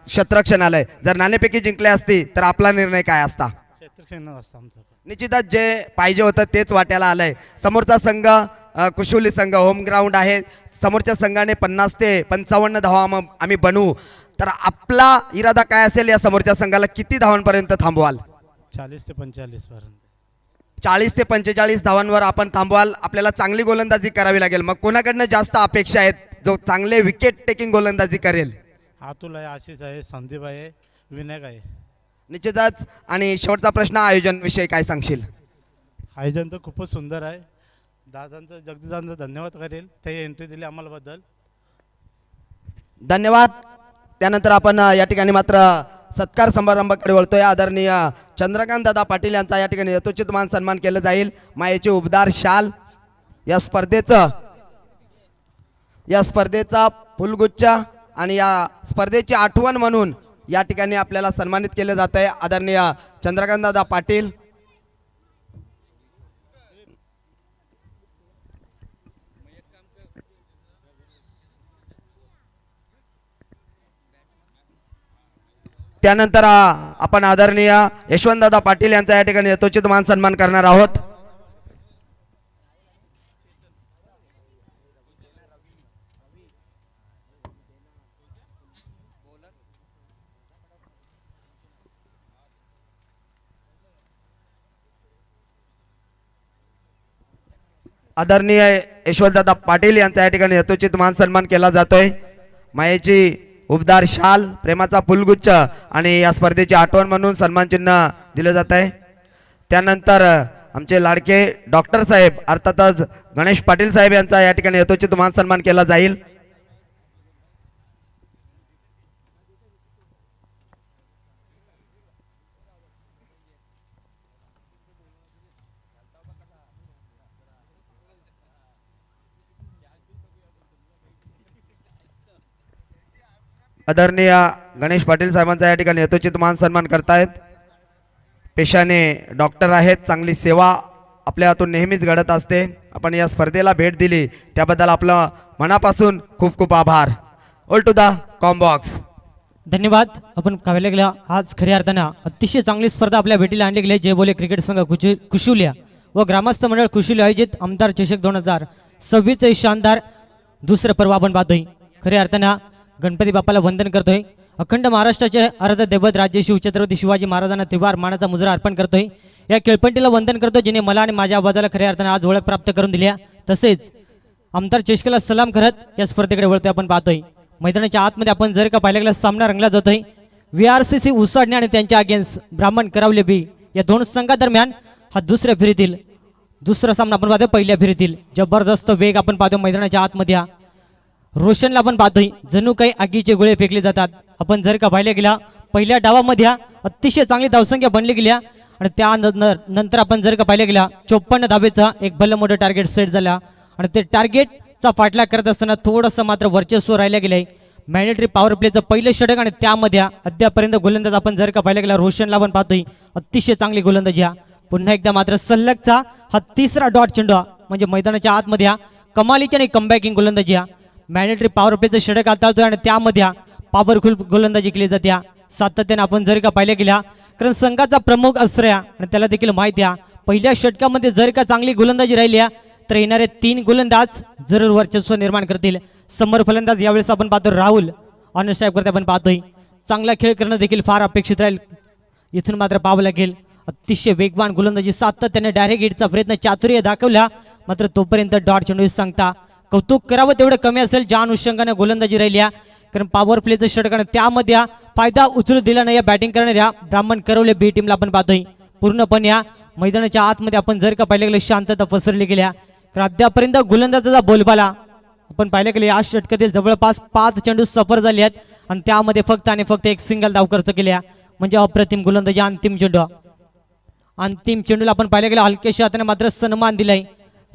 [SPEAKER 1] क्षेत्ररक्षण आलंय. जर नाणेफेकी जिंकली असती तर आपला निर्णय काय असता.
[SPEAKER 4] क्षेत्ररक्षण असतं आमचं.
[SPEAKER 1] निश्चितच जे पाहिजे होतं तेच वाट्याला आलंय. समोरचा संघ कुशवली संघ होम ग्राउंड आहे. समोरच्या संघाने 50 ते 55 धावा आम्ही बनवू, तर आपला इरादा काय असेल. या समोरच्या संघाला किती धावांपर्यंत थांबवाल.
[SPEAKER 4] 40 ते 45 पर्यंत.
[SPEAKER 1] 40 ते 45 धावांवर आपण थांबवाल. आपल्याला चांगली गोलंदाजी करावी लागेल. मग कोणाकडनं जास्त अपेक्षा आहेत जो चांगले विकेट टेकिंग गोलंदाजी करेल.
[SPEAKER 4] अतुल आहे, आशिष आहे, संदीप आहे, विनायक आहे.
[SPEAKER 1] निश्चितच. आणि शेवटचा प्रश्न, आयोजन विषयी काय सांगशील?
[SPEAKER 4] आयोजन तर खूपच सुंदर आहे. दादांचं जगदीदांचं धन्यवाद करेल ते एंट्री दिली आम्हाला बद्दल.
[SPEAKER 1] धन्यवाद. त्यानंतर आपण या ठिकाणी मात्र सत्कार समारंभाकडे वळतोय. आदरणीय चंद्रकांत दादा पाटील यांचा या ठिकाणी यथोचित मान सन्मान केला जाईल. मायेची उबदार शाल, या स्पर्धेचा फुलगुच्छ आणि या स्पर्धेची आठवण म्हणून या ठिकाणी आपल्याला सन्मानित केले जात आहे. आदरणीय चंद्रकांत दादा पाटील. त्यानंतर आपण आदरणीय यशवंतदादा पाटील यांचा या ठिकाणी यथोचित मान सन्मान करणार आहोत. आदरणीय यशवंतदादा पाटील यांचा या ठिकाणी यथोचित मान सन्मान केला जातोय. मायेची उबदार शाल, प्रेमाचा फुलगुच्छ आणि या स्पर्धेची आठवण म्हणून सन्मान चिन्ह दिले जात आहे. त्यानंतर आमचे लाडके डॉक्टर साहेब अर्थातच गणेश पाटील साहेब यांचा या ठिकाणी यथोचित मान सन्मान केला जाईल. आदरणीय गणेश पाटील साहेबांचा या ठिकाणी यथोचित मान सन्मान करतायत. पेशाने डॉक्टर आहेत, चांगली सेवा आपल्या हातून नेहमीच घडत असते. आपण या स्पर्धेला भेट दिली त्याबद्दल आपलं मनापासून खूप खूप आभार. All to the combox.
[SPEAKER 5] धन्यवाद. आपण पाहायला गेला आज खऱ्या अर्थानं अतिशय चांगली स्पर्धा आपल्या भेटीला आणली गेली. जय बोले क्रिकेट संघ कुशुलिया व ग्रामस्थ मंडळ कुशुलिया आयोजित आमदार चषक 2026 शानदार दुसरं पर्व आपण पाहतोय. खऱ्या अर्थानं गणपती बाप्पाला वंदन करतोय. अखंड महाराष्ट्राचे अर्ध दैवत राज्य शिवछत्रपती शिवाजी महाराजांना त्रिवार मानाचा मुजरा अर्पण करतोय. या खेळपट्टीला वंदन करतो जिने मला आणि माझ्या आवाजाला खऱ्या अर्थानं आज ओळख प्राप्त करून दिल्या. तसेच आमदार चषकाला सलाम करत या स्पर्धेकडे वळतोय. आपण पाहतोय मैदानाच्या आतमध्ये आपण जर का पाहिलं गेला सामना रंगला जातोय. VRCC उसाडणे आणि त्यांच्या अगेन्स्ट ब्राह्मण करावले बी या दोन संघादरम्यान हा दुसरा सामना आपण पाहतोय. पहिल्या फेरीतील जबरदस्त वेग आपण पाहतोय मैदानाच्या आतमध्ये. रोशनला आपण पाहतोय जणू काही आगीचे गोळे फेकले जातात. आपण जर का पाहिलं गेला पहिल्या डावामध्ये अतिशय चांगली धावसंख्या बनली गेल्या आणि त्यानंतर आपण जर का पाहिलं गेला 54 धावेचा एक भलं मोठं टार्गेट सेट झाला आणि ते टार्गेटचा पाठलाग करत असताना थोडंसं मात्र वर्चस्व राहिलं गेलंय. मॅन्डेटरी पॉवर प्लेचं पहिलं षटक आणि त्यामध्ये अद्यापर्यंत गोलंदाज आपण जर का पाहिलं गेला रोशनला आपण पाहतोय अतिशय चांगली गोलंदाजी. पुन्हा एकदा मात्र सलगचा हा तिसरा डॉट चेंडू म्हणजे मैदानाच्या आतमध्ये कमालीची आणि कमबॅकिंग गोलंदाजी. मॅन्डेटरी पॉवर प्लेचं षटक हाताळतोय आणि त्यामध्ये पॉवरफुल गोलंदाजी केली जाते. सातत्याने आपण जर का पाहिलं गेला कारण संघाचा प्रमुख अस्त्र आणि त्याला देखील माहिती आहे पहिल्या षटकामध्ये जर का चांगली गोलंदाजी राहिली तर येणारे 3 गोलंदाज जरूर वर्चस्व निर्माण करतील. समोर फलंदाज यावेळेस आपण पाहतो राहुल ऑनर साहेब करते आपण पाहतोय चांगला खेळ करणं देखील फार अपेक्षित राहील. इथून मात्र पाहावं लागेल अतिशय वेगवान गोलंदाजी सातत्याने डायरेक्ट हिटचा प्रयत्न चातुर्य दाखवला मात्र तोपर्यंत डॉट चेंडू सांगता कौतुक करावं तेवढं कमी असेल ज्या अनुषंगाने गोलंदाजी राहिली. कारण पॉवर प्लेचं षटक त्यामध्ये फायदा उचलू दिला नाही या बॅटिंग करणाऱ्या ब्राह्मण करवले बी टीमला आपण पाहतोय. पूर्णपणे या मैदानाच्या आतमध्ये आपण जर का पाहिलं गेलं शांतता पसरली गेल्या तर अद्यापर्यंत गोलंदाजाचा बोलबाला आपण पाहिलं गेले या षटकातील जवळपास 5 चेंडू सफर झाले आहेत आणि त्यामध्ये फक्त आणि फक्त एक सिंगल धाव खर्च केल्या म्हणजे अप्रतिम गोलंदाजी. अंतिम चेंडूला आपण पाहिलं गेलं हलकेशा हाताने मात्र सन्मान दिलाय.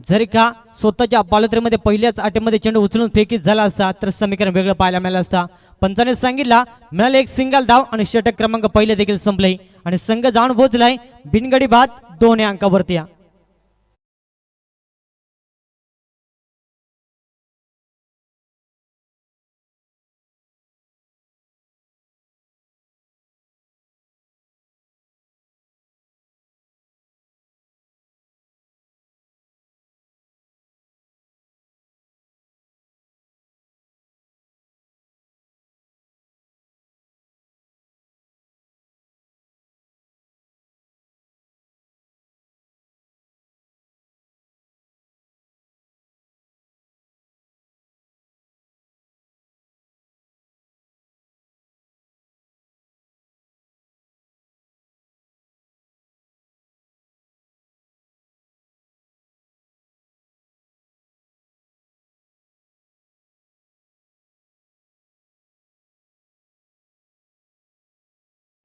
[SPEAKER 5] जर का स्वतःच्या बालोत्रीमध्ये पहिल्याच आटेमध्ये चेंडू उचलून फेकीत झाला असता तर समीकरण वेगळं पाहायला मिळालं असता. पंचाने सांगितला मिळाले एक सिंगल धाव आणि षटक क्रमांक पहिले देखील संपले आणि संघ जाऊन पोहोचलाय बिनगडी बाद 2 अंकावरती.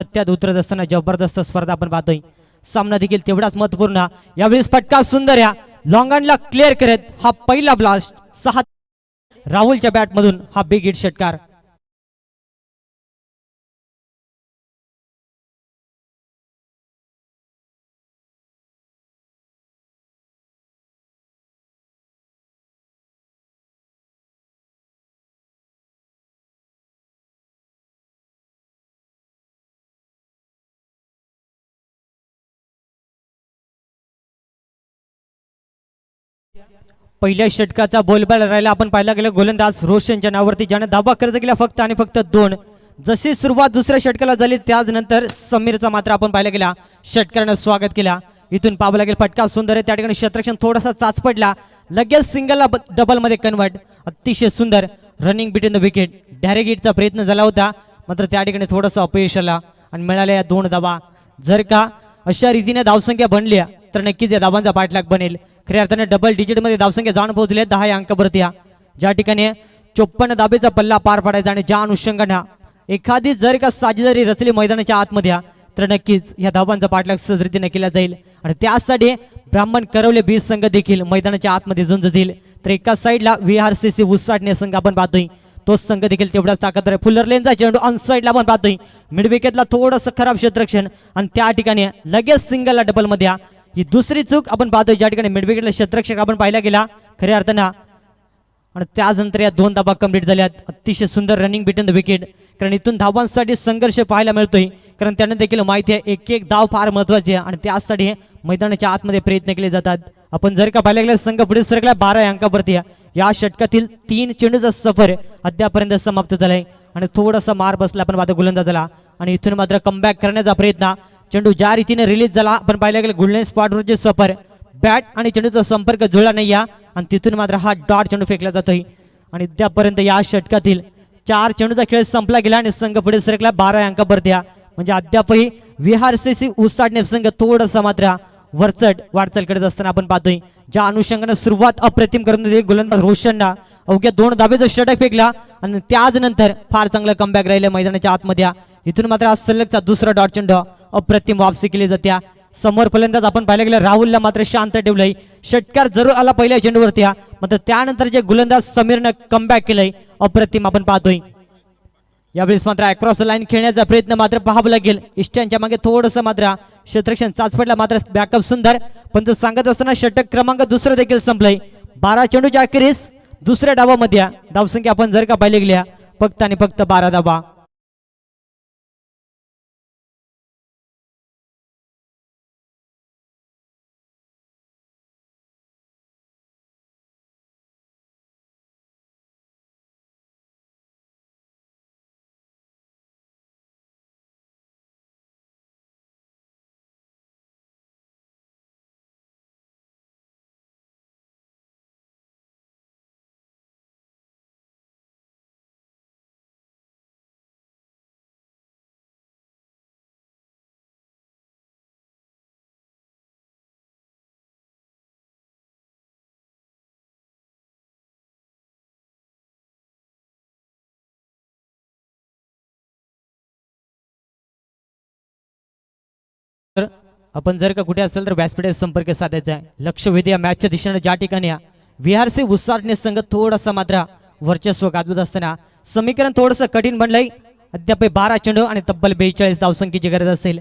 [SPEAKER 5] सत्यात उतरत असताना जबरदस्त स्पर्धा आपण पाहतोय. सामना देखील तेवढाच महत्वपूर्ण. यावेळेस फटका सुंदर या लॉंगॉनला क्लिअर करत हा पहिला ब्लास्ट 6 राहुलच्या बॅटमधून हा बिग हिट षटकार. पहिल्या षटकाचा बोलबाला राहिला. आपण पाहायला गेलं गोलंदाज रोशनच्या नावावरती ज्याने धाबा खर्च केला फक्त आणि फक्त 2. जशी सुरुवात दुसऱ्या षटकाला झाली त्याच नंतर समीरचा मात्र आपण पाहायला गेला षटकारानं स्वागत केला. इथून पाहावं लागेल फटका सुंदर आहे. त्या ठिकाणी क्षेत्ररक्षण थोडासा चाच पडला. लगेच सिंगलला डबल मध्ये कन्वर्ट. अतिशय सुंदर running between the wicket. Direct हिटचा प्रयत्न झाला होता मात्र त्या ठिकाणी थोडंसं अपयश आला आणि मिळाल्या या 2 धावा. जर का अशा रीतीने धावसंख्या बनल्या तर नक्कीच या धावांचा पाठलाग बनेल. खऱ्या अर्थाने डबल डिजिटमध्ये धावसंख्या जाऊन पोहोचले 10 अंकावरती. ज्या ठिकाणी 54 धाबेचा पल्ला पार पाडायचा आणि ज्या अनुषंगाने एखादी जर का साजेदारी रचली मैदानाच्या आतमध्ये तर नक्कीच या धावांचा पाठलाग सहजरीतीने केला जाईल. आणि त्यासाठी ब्राह्मण करवले 20 संघ देखील मैदानाच्या आतमध्ये झुंजतील. तर एका साईडला VRCC उसाटणे संघ आपण पाहतोय तोच संघ देखील तेवढाच ताकदवर आहे. फुलर लेनचा चेंडू ऑन साईडला आपण पाहतोय. मिड विकेटला थोडंसं खराब क्षेत्ररक्षण आणि त्या ठिकाणी लगेच सिंगलला डबल मध्ये. ही दुसरी चूक आपण पाहतोय ज्या ठिकाणी मिड विकेटला क्षेत्ररक्षक आपण पाहायला गेला खऱ्या अर्थानं. आणि त्यानंतर या 2 धाबा कंप्लीट झाल्यात. अतिशय सुंदर रनिंग बिटवीन द विकेट. कारण इथून धावांसाठी संघर्ष पाहायला मिळतोय. कारण त्यांना देखील माहिती आहे एक धाव फार महत्वाची आहे आणि त्यासाठी मैदानाच्या आतमध्ये प्रयत्न केले जातात. आपण जर का पाहायला गेलं संघ पुढे सरकला 12 अंकावरती. या षटकातील 3 चेंडूचा सफर अद्यापर्यंत समाप्त झालाय आणि थोडासा मार बसला पण बाद गोलंदाजाला. आणि इथून मात्र कमबॅक करण्याचा प्रयत्न. चेंडू ज्या रीतीने रिलीज झाला आपण पाहायला गेलं गोल्डन स्पॉटवरचे सफर. बॅट आणि चेंडूचा संपर्क जुळला नाही आणि तिथून मात्र हा डॉट चेंडू फेकला जातोय. आणि त्यापर्यंत या षटकातील 4 चेंडूचा खेळ संपला गेला आणि संघ पुढे सरकला 12 अंकावरती. म्हणजे अद्यापही VRCC उसाटणे संघ थोडासा मात्र वरचढ वाटचाल करत असताना आपण पाहतोय. ज्या अनुषंगाने सुरुवात अप्रतिम करून दिली गोलंदाज रोशनला अवघ्या 2 धाबेचं षटक फेकला आणि त्याच नंतर फार चांगलं कमबॅक राहिलं मैदानाच्या आतमध्ये. इथून मात्र आज सलगचा दुसरा डॉट चेंडू अप्रतिम वापसी केली जाते. समोर फलंदाज आपण पाहायला गेलं राहुलला मात्र शांत ठेवलंय. षटकार जरूर आला पहिल्या चेंडूवरती मात्र त्यानंतर जे गोलंदाज समीरनं कमबॅक केलंय अप्रतिम आपण पाहतोय. यावेळेस मात्र अक्रॉस लाईन खेळण्याचा प्रयत्न मात्र पाहावं लागेल. इष्टांच्या मागे थोडंसं मात्र क्षेत्ररक्षण चाचपडला मात्र बॅकअप सुंदर. पण सांगत असताना षटक क्रमांक दुसरं देखील संपलंय. 12 चेंडूच्या अखेरीस दुसऱ्या डावामध्ये धावसंख्या आपण जर का पाहिले गेल्या फक्त आणि फक्त 12 धावा. तर आपण जर का कुठे असेल तर व्यासपीठात संपर्क साधायचा आहे. लक्ष वेधी या मॅचच्या दिशेने ज्या ठिकाणी VRC उसाटणे संघ थोडासा मात्र वर्चस्व गाजवत असताना समीकरण थोडंसं कठीण बनलंय. अद्याप 12 चेंडू आणि तब्बल 42 धावसंख्येची गरज असेल.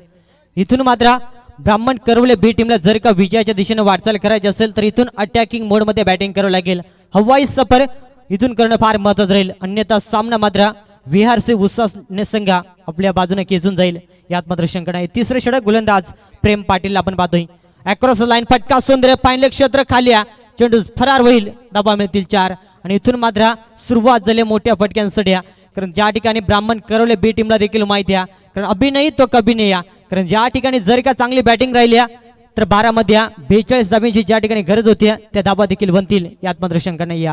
[SPEAKER 5] इथून मात्र ब्राह्मण करवले बी टीमला जर का विजयाच्या दिशेने वाटचाल करायची असेल तर इथून अटॅकिंग मोडमध्ये बॅटिंग करावं लागेल. हवाई सफर इथून करणं फार महत्त्वाचं राहील. अन्यथा सामना मात्र VRC उसाटणे संघ आपल्या बाजूने खेचून जाईल यात मात्र शंका नाही. तिसरे षटक गोलंदाज प्रेम पाटील आपण पाहतोय. अक्रॉस लाईन फटका सुंदर फायनल क्षेत्र खाली चेंडू फरार होईल. धाबा मिळतील 4 आणि इथून मात्र सुरुवात झाली मोठ्या फटक्यांसाठी. कारण ज्या ठिकाणी ब्राह्मण करवले बी टीमला देखील माहिती आहे कारण अभि नाही तो कभी नाही. कारण ज्या ठिकाणी जर का चांगली बॅटिंग राहिली तर 12 मध्ये 42 धाब्यांची ज्या ठिकाणी गरज होती त्या धाबा देखील बनतील यात मात्र शंका नाही.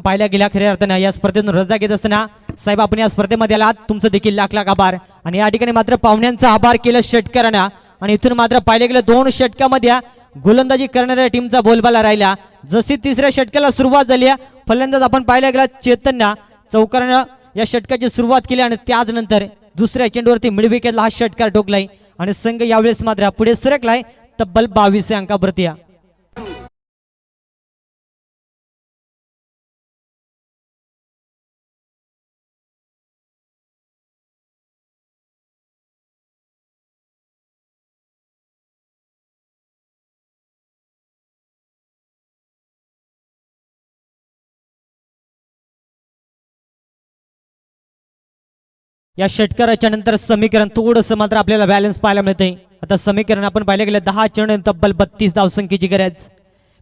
[SPEAKER 5] पाहिल्या गेल्या खऱ्या अर्थानं या स्पर्धेतून रजा घेत असताना साहेब आपण या स्पर्धेमध्ये आलात, तुमचं देखील लाख लाख आभार. आणि या ठिकाणी मात्र पाहुण्यांचा आभार केलं षटकारांना. आणि इथून मात्र पाहिल्या गेलं 2 षटकामध्ये गोलंदाजी करणाऱ्या टीमचा बोलबाला राहिला. जशी तिसऱ्या षटकाला सुरुवात झाली फलंदाज आपण पाहिल्या गेला चेतनना चौकारानं या षटकाची सुरुवात केली आणि त्याच दुसऱ्या चेंडूवरती मिड विकेटला हा षटकार ठोकलाय आणि संघ यावेळेस मात्र पुढे सरकलाय तब्बल 22 अंकावरती. या षटकाराच्या नंतर समीकरण थोडंसं मात्र आपल्याला बॅलन्स पाहायला मिळतंय. आता समीकरण आपण पाहिलं गेलं 10 चेंडू तब्बल 32 धावसंख्येची गरज.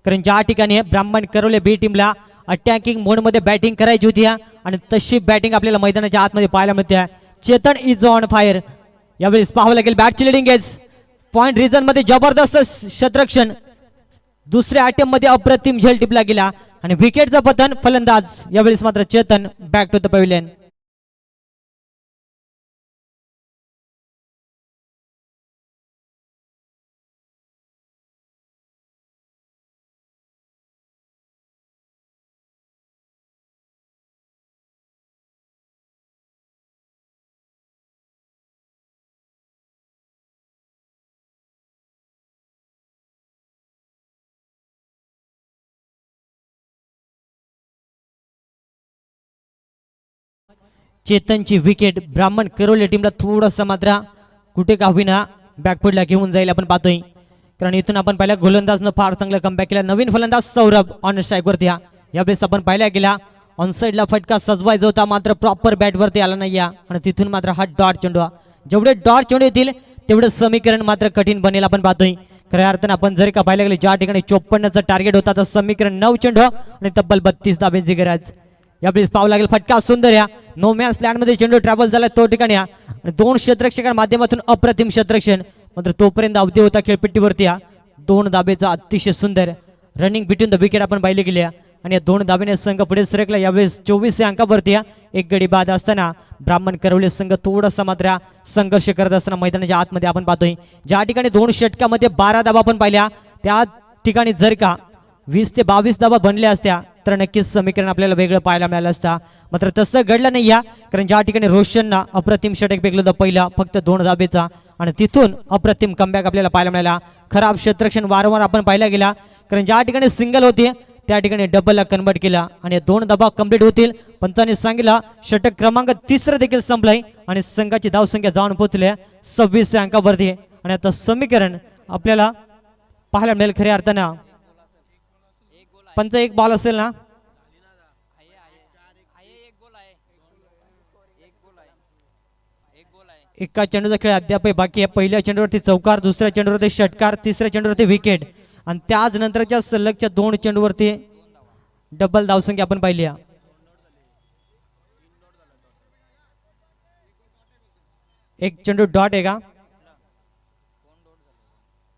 [SPEAKER 5] कारण ज्या ठिकाणी ब्राह्मण करवले बी टीमला अटॅकिंग मोडमध्ये बॅटिंग करायची होती आणि तशी बॅटिंग आपल्याला मैदानाच्या आतमध्ये पाहायला मिळते. Chetan is on fire. यावेळेस पाहावं लागेल बॅटची लिडिंग एज पॉइंट रिझन मध्ये जबरदस्त क्षेत्ररक्षण. दुसऱ्या अटेम्प्ट मध्ये अप्रतिम झेल टिपला गेला आणि विकेटचं पतन. फलंदाज यावेळेस मात्र Chetan back to the pavilion. चेतनची विकेट ब्राह्मण करवले टीमला थोडंसं मात्र कुठे का होईना बॅकफुटला घेऊन जाईल आपण पाहतोय. कारण इथून आपण पाहिलं गोलंदाजनं फार चांगलं कमबॅक केला. नवीन फलंदाज सौरभ ऑन स्ट्राईकवरती यावेळेस आपण पाहिला गेला ऑन साईडला फटका सजवायचा होता मात्र प्रॉपर बॅटवरती आला नाही आणि तिथून मात्र हा डॉट चेंडू. जेवढे डॉट चेंडू येतील तेवढं समीकरण मात्र कठीण बनेल आपण पाहतोय. खऱ्या अर्थानं आपण जर का पाहिलं गेले ज्या ठिकाणी 54चं टार्गेट होता तर समीकरण 9 चेंडू आणि तब्बल 32 धाब्यांची गरज. यावेळेस पाहावं लागेल फटका सुंदर या नो मॅन्स लँड मध्ये चेंडू ट्रॅव्हल झाला तो ठिकाणी आणि 2 क्षेत्ररक्षकांच्या माध्यमातून अप्रतिम क्षेत्ररक्षण मात्र तोपर्यंत अवधी होता खेळपट्टीवरती 2 धाबेचा अतिशय सुंदर रनिंग बिटवीन द विकेट आपण पाहिले गेले आणि या 2 धाबेने संघ पुढे सरकला. यावेळेस 24 अंकावरती एक गडी बाद असताना ब्राह्मण करवले संघ थोडासा मात्र संघर्ष करत असताना मैदानाच्या आतमध्ये आपण पाहतोय. ज्या ठिकाणी 2 षटकामध्ये 12 धाबा आपण पाहिल्या त्या ठिकाणी जर का 20 ते 22 धाबा बनल्या असत्या तर नक्कीच समीकरण आपल्याला वेगळं पाहायला मिळालं असतं. मात्र तसं घडलं नाही कारण ज्या ठिकाणी रोशनना अप्रतिम षटक फेकलं होतं पहिला फक्त 2 धाबेचा आणि तिथून अप्रतिम कमबॅक आपल्याला पाहायला मिळाला. खराब क्षेत्ररक्षण वारंवार आपण पाहायला गेला कारण ज्या ठिकाणी सिंगल होती त्या ठिकाणी डबलला कन्वर्ट केला आणि 2 धाबा कंप्लीट होतील. पंचांनी सांगितलं षटक क्रमांक 3 देखील संपलाय आणि संघाची धावसंख्या जाऊन पोहोचली 26 अंकावरती. आणि आता समीकरण आपल्याला पाहायला मिळेल खऱ्या अर्थानं पंच एक बॉल असेल ना एका चेंडूचा खेळ अद्याप बाकी आहे. पहिल्या चेंडूवरती चौकार, दुसऱ्या चेंडूवरती षटकार, तिसऱ्या चेंडूवरती विकेट आणि त्याच नंतरच्या सलगच्या 2 चेंडूवरती डबल धावसंख्या आपण पाहिली. एक चेंडू डॉट आहे का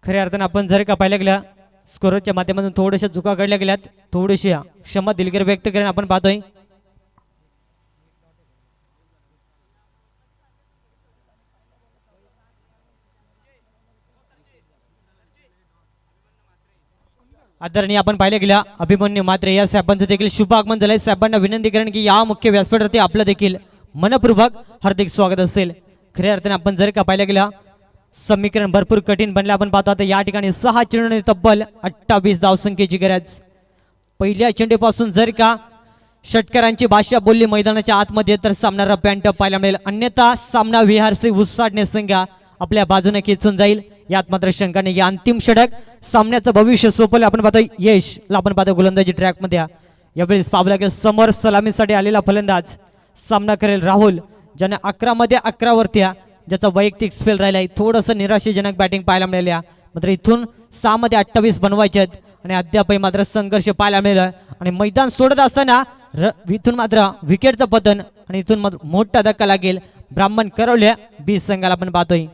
[SPEAKER 5] खऱ्या अर्थानं आपण जर का पाहिलं गेलं स्कोरच्या माध्यमातून थोड्याशा चुका घडल्या गेल्यात. थोडीशी क्षमा दिलगिरी व्यक्त करून आपण पाहतोय. आदरणीय आपण पाहिलं गेल्या अभिमन्यू मात्रे या साहेबांचं देखील शुभ आगमन झालंय. साहेबांना विनंती करेन की या मुख्य व्यासपीठावरती आपलं देखील मनपूर्वक हार्दिक स्वागत असेल. खऱ्या अर्थाने आपण जर का पाहिलं गेलं समीकरण भरपूर कठीण बनले आपण पाहतो. आता या ठिकाणी 6 चेंडूने तब्बल 28 धावसंख्येची गरज. पहिल्या चेंडूपासून जर का षटकारांची भाषा बोलली मैदानाच्या आतमध्ये तर सामनाला पॅन्ट पाहायला मिळेल, अन्यथा सामना विहारसे उसाडणे संघ आपल्या बाजूने खेचून जाईल. यात मात्र शंका नाही. अंतिम षटक सामन्याचं भविष्य सोपवलं आपण पाहतोय. यशला आपण पाहतो गोलंदाजी ट्रॅक मध्ये. यावेळेस पाहावं लागेल समोर सलामीसाठी आलेला फलंदाज सामना करेल राहुल ज्याने 11 मध्ये 11 वरती ज्याचा वैयक्तिक स्पेल राहिलाय. थोडंसं निराशेजनक बॅटिंग पाहायला मिळाल्या मात्र इथून 6 मध्ये 28 बनवायचे आहेत आणि अद्यापही मात्र संघर्ष पाहायला मिळाला आणि मैदान सोडत असताना इथून मात्र विकेटचं पतन आणि इथून मोठा धक्का लागेल ब्राह्मण करवले बी संघाला आपण पाहतोय.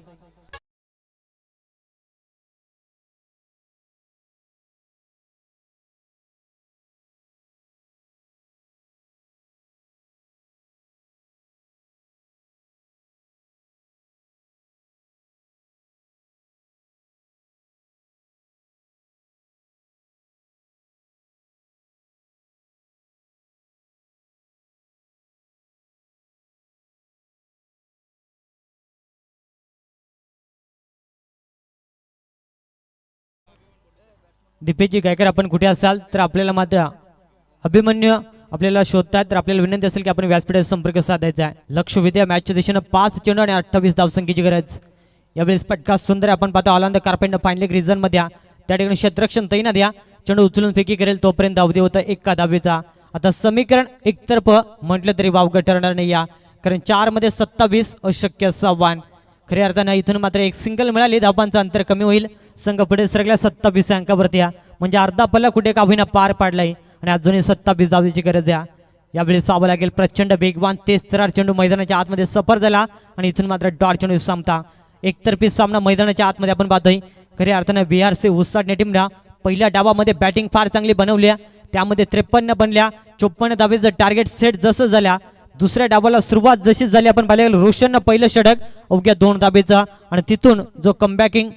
[SPEAKER 5] दीपेशजी गायकर आपण कुठे असाल तर आपल्याला मात्र अभिमन्यू आपल्याला शोधतात, तर आपल्याला विनंती असेल की आपण व्यासपीठाचा संपर्क साधायचा आहे. लक्ष विद्या मॅचच्या दिशेनं 5 चेंडू आणि 28 धावसंख्येची गरज. यावेळेस पटका सुंदर आपण पाहतो ऑलांद कार्पेंटर फायनल रिझन मध्ये त्या ठिकाणी क्षेत्ररक्षण तैनात या चेंडू उचलून फेकी करेल तोपर्यंत अवधी होता एका धावेचा. आता समीकरण एकतर्फ म्हटलं तरी वावगं ठरणार नाही या, कारण 4 मध्ये 27 अशक्य आव्हान. खऱ्या अर्थानं इथून मात्र एक सिंगल मिळाली, धावांचं अंतर कमी होईल, संघ पुढे सरकल्या 27 अंकावरती या, म्हणजे अर्धा पल्ला कुठे का होईना पार पाडलाय आणि अजूनही 27 धावेची गरज आहे. यावेळी पाहावं लागेल प्रचंड वेगवान तेज तरार चेंडू मैदानाच्या आतमध्ये सफर झाला आणि इथून मात्र डॉट चेंडू सामता एकतर्फी सामना मैदानाच्या आतमध्ये आपण पाहतोय. खऱ्या अर्थानं बिहारचे उसाटणे टीमला पहिल्या डावामध्ये बॅटिंग फार चांगली बनवली, त्यामध्ये 53 बनल्या, 54 धावेचं टार्गेट सेट जसं झाल्या. दुसऱ्या डावाला सुरुवात जशी झाली आपण पाहिलं रोशननं पहिलं षटक अवघ्या 2 धावेचं आणि तिथून जो कमबॅकिंग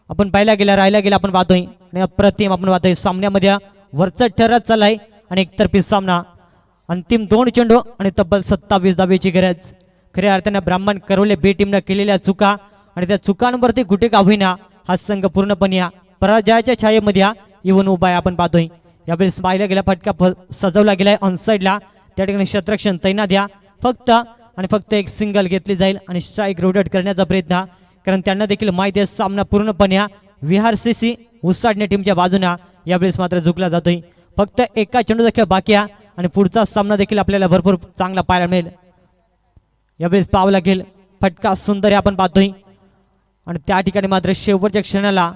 [SPEAKER 5] आपण राहिला गेला आपण पाहतोय आणि अप्रतिम आपण पाहतोय. सामन्यामध्ये वरचढ ठरत चाललाय आणि एकतर्फी सामना, अंतिम 2 चेंडू आणि तब्बल 27 धावेची गरज. खऱ्या अर्थानं ब्राह्मण करवले बी टीमनं केलेल्या चुका आणि त्या चुकांवरती कुठे का होईना हा संघ पूर्णपणे पराजयाच्या छायेमध्ये येऊन उभा आहे आपण पाहतोय. यावेळेस पाहिला गेला फटका सजवला गेलाय ऑनसाईडला, त्या ठिकाणी क्षेत्ररक्षण तैनात या, फक्त आणि फक्त एक सिंगल घेतली जाईल आणि स्ट्राईक रोटेट करण्याचा प्रयत्न, कारण त्यांना देखील माहिती आहे सामना पूर्णपणे VRCC उसाडणे टीमच्या बाजूने यावेळेस मात्र झुकला जातोय. फक्त एका चेंडू देखील बाकी आहे आणि पुढचा सामना देखील आपल्याला भरपूर चांगला पाहायला मिळेल. यावेळेस पाहावं लागेल फटका सुंदर आपण पाहतोय आणि त्या ठिकाणी मात्र शेवटच्या क्षणाला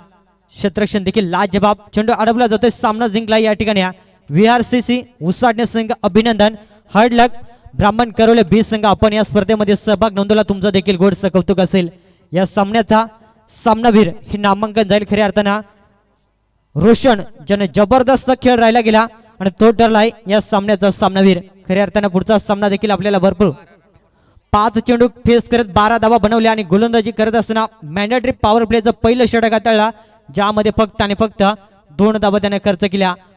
[SPEAKER 5] क्षेत्ररक्षण देखील लाजवाब चेंडू अडवला जातोय. सामना जिंकला या ठिकाणी VRCC उसाडणे संघ. अभिनंदन, हार्ड लक. ब्राह्मण करवले बी संघ आपण या स्पर्धेमध्ये सहभाग नोंदवला, तुमचा देखील गोडसं कौतुक असेल. या सामन्याचा सामनावीर हे नामांकन जाईल खऱ्या अर्थानं रोशन, ज्याने जबरदस्त खेळ राहिला गेला आणि तो ठरलाय या सामन्याचा सामनावीर. खऱ्या अर्थानं पुढचा सामना देखील आपल्याला भरपूर 5 चेंडू फेस करत 12 धावा बनवल्या आणि गोलंदाजी करत असताना मॅन्डेटरी पॉवर प्लेचं पहिलं षटक हाताळला, ज्यामध्ये फक्त आणि फक्त 2 धावा त्याने खर्च केल्या.